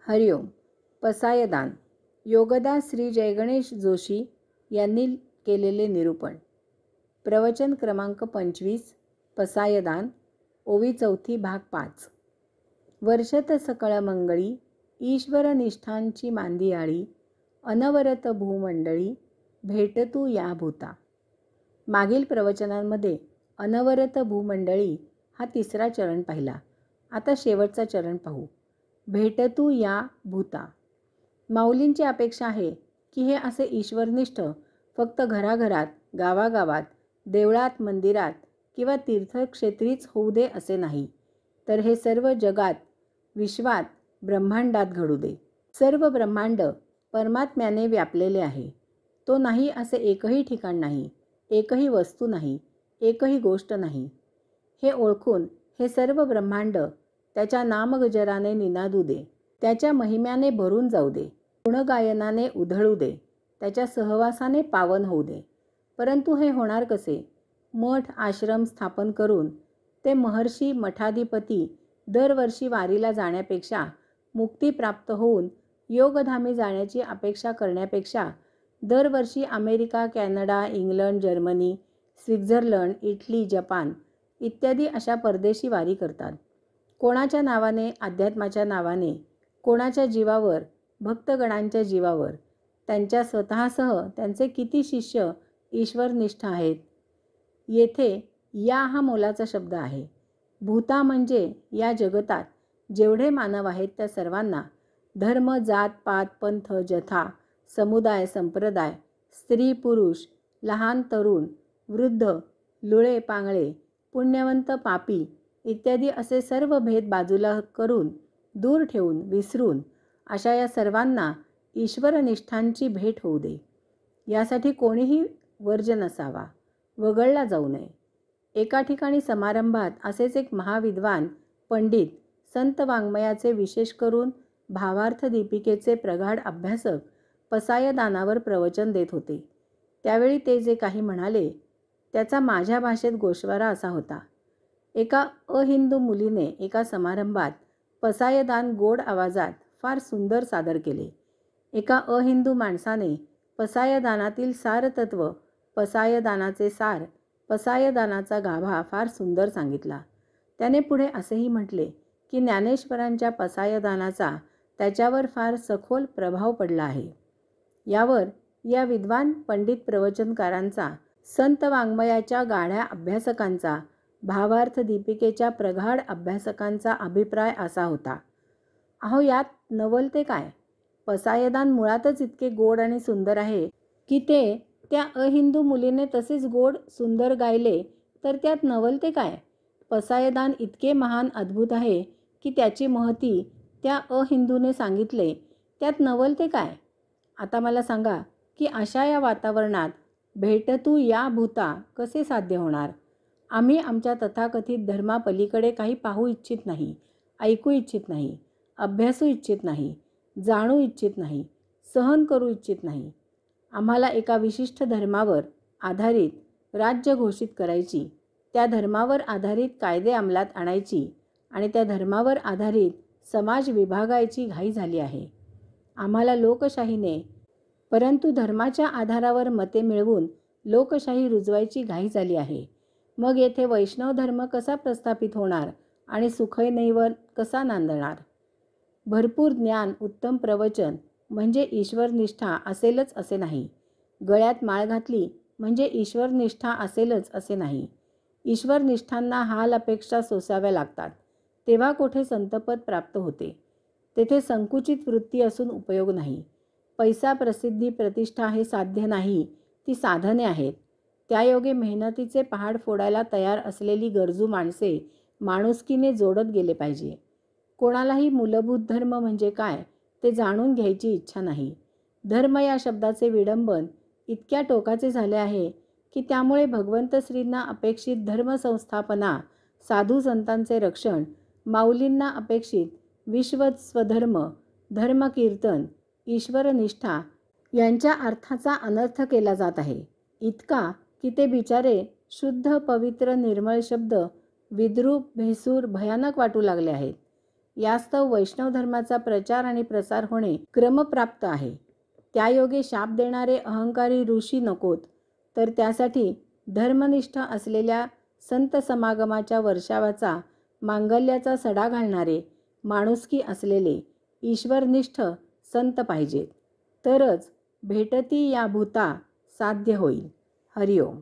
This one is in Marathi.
हरिओम. पसायदान. योगदा श्री जयगणेश जोशी यांनी केलेले निरूपण. प्रवचन क्रमांक 25. पसायदान. ओवी चौथी भाग 5. वर्षत सकळ मंगळी ईश्वर निष्ठांची मांदियाळी अनवरत भूमंडळी भेटतू या भूता. मागील प्रवचनांमध्ये अनवरत भूमंडळी हा तिसरा चरण पाहिला. आता शेवटचा चरण पाहू. भेटतू या भूता. माऊलींची अपेक्षा आहे की हे असे ईश्वरनिष्ठ फक्त घराघरात, गावागावात, देवळात, मंदिरात किंवा तीर्थक्षेत्रीच होऊ दे असे नाही, तर हे सर्व जगात, विश्वात, ब्रह्मांडात घडू दे. सर्व ब्रह्मांड परमात्म्याने व्यापलेले आहे. तो नाही असे एकही ठिकाण नाही, एकही वस्तू नाही, एकही गोष्ट नाही. हे ओळखून हे सर्व ब्रह्मांड त्याच्या नामगजराने निनादू दे, त्याच्या महिम्याने भरून जाऊ दे, गुणगायनाने उधळू दे, त्याच्या सहवासाने पावन होऊ दे. परंतु हे होणार कसे? मठ आश्रम स्थापन करून ते महर्षी मठाधिपती दरवर्षी वारीला जाण्यापेक्षा, मुक्ती प्राप्त होऊन योगधामी जाण्याची अपेक्षा करण्यापेक्षा दरवर्षी America, Canada, England, Germany, Switzerland, Italy, Japan इत्यादी अशा परदेशी वारी करतात. कोणाच्या नावाने? अध्यात्माच्या नावाने. कोणाच्या जीवावर? भक्तगणांच्या जीवावर. त्यांच्या स्वतःसह त्यांचे किती शिष्य ईश्वरनिष्ठ आहेत? येथे या हा मोलाचा शब्द आहे. भूता म्हणजे या जगतात जेवढे मानव आहेत त्या सर्वांना, धर्म, जात, पात, पंथ, जथा, समुदाय, संप्रदाय, स्त्री, पुरुष, लहान, तरुण, वृद्ध, लुळे, पांगळे, पुण्यवंत, पापी इत्यादी असे सर्व भेद बाजूला करून, दूर ठेवून, विसरून अशा या सर्वांना ईश्वरनिष्ठांची भेट होऊ दे. यासाठी कोणीही वर्ज नसावा, वगळला जाऊ नये. एका ठिकाणी समारंभात असेच एक महाविद्वान पंडित संत वाङ्मयाचे, विशेष करून भावार्थ दीपिकेचे प्रगाढ अभ्यासक पसायदानावर प्रवचन देत होते. त्यावेळी ते जे काही म्हणाले त्याचा माझ्या भाषेत गोषवारा असा होता. एका अहिंदू मुलीने एका समारंभात पसायदान गोड आवाजात फार सुंदर सादर केले. एका अहिंदू माणसाने पसायदानातील सारतत्व, पसायदानाचे सार, पसायदानाचा गाभा फार सुंदर सांगितला. त्याने पुढे असेही म्हटले की ज्ञानेश्वरांच्या पसायदानाचा त्याच्यावर फार सखोल प्रभाव पडला आहे. यावर या विद्वान पंडित प्रवचनकारांचा, संत वाङ्मयाच्या गाढ्या अभ्यासकांचा, भावार्थ दीपिकेच्या प्रगाढ अभ्यासकांचा अभिप्राय असा होता. अहो, यात नवल ते काय? पसायदान मुळातच इतके गोड आणि सुंदर आहे की ते त्या अहिंदू मुलीने तसेच गोड सुंदर गायले, तर त्यात नवल ते काय? पसायदान इतके महान अद्भुत आहे की त्याची महती त्या अहिंदूने सांगितले, त्यात नवल ते काय? आता मला सांगा की अशा या वातावरणात भेटतू या भूता कसे साध्य होणार? आम्ही आमच्या तथाकथित धर्मापलीकडे काही पाहू इच्छित नाही, ऐकू इच्छित नाही, अभ्यासू इच्छित नाही, जाणू इच्छित नाही, सहन करू इच्छित नाही. आम्हाला एका विशिष्ट धर्मावर आधारित राज्य घोषित करायची, त्या धर्मावर आधारित कायदे अंमलात आणायची आणि त्या धर्मावर आधारित समाज विभागायची घाई झाली आहे. आम्हाला लोकशाहीने, परंतु धर्माच्या आधारावर मते मिळवून लोकशाही रुजवायची घाई झाली आहे. मग येथे वैष्णव धर्म कसा प्रस्थापित होणार आणि सुखय नैवल कसा नांदणार? भरपूर ज्ञान, उत्तम प्रवचन म्हणजे ईश्वरनिष्ठा असेलच असे नाही. गळ्यात माळ घातली म्हणजे ईश्वरनिष्ठा असेलच असे नाही. ईश्वरनिष्ठांना हाल अपेक्षा सोसाव्या लागतात, तेव्हा कोठे संतपद प्राप्त होते. तेथे संकुचित वृत्ती असून उपयोग नाही. पैसा, प्रसिद्धी, प्रतिष्ठा हे साध्य नाही, ती साधने आहेत. त्यायोगे मेहनतीचे पहाड फोडायला तयार असलेली गरजू माणसे माणुसकीने जोडत गेले पाहिजे. कोणालाही मूलभूत धर्म म्हणजे काय ते जाणून घ्यायची इच्छा नाही. धर्म या शब्दाचे विडंबन इतक्या टोकाचे झाले आहे की त्यामुळे भगवंत श्रींना अपेक्षित धर्मसंस्थापना, साधू संतांचे रक्षण, माऊलींना अपेक्षित विश्वस्वधर्म, धर्मकीर्तन, ईश्वरनिष्ठा यांच्या अर्थाचा अनर्थ केला जात आहे. इतका की ते बिचारे शुद्ध, पवित्र, निर्मळ शब्द विद्रूप, भेसूर, भयानक वाटू लागले आहेत. यास्तव वैष्णव धर्माचा प्रचार आणि प्रसार होणे क्रमप्राप्त आहे. त्यायोगे शाप देणारे अहंकारी ऋषी नकोत, तर त्यासाठी धर्मनिष्ठ असलेल्या संत समागमाच्या वर्षावाचा मांगल्याचा सडा घालणारे माणुसकी असलेले ईश्वरनिष्ठ संत पाहिजेत. तरच भेटती या भूता साध्य होईल. हरिओम.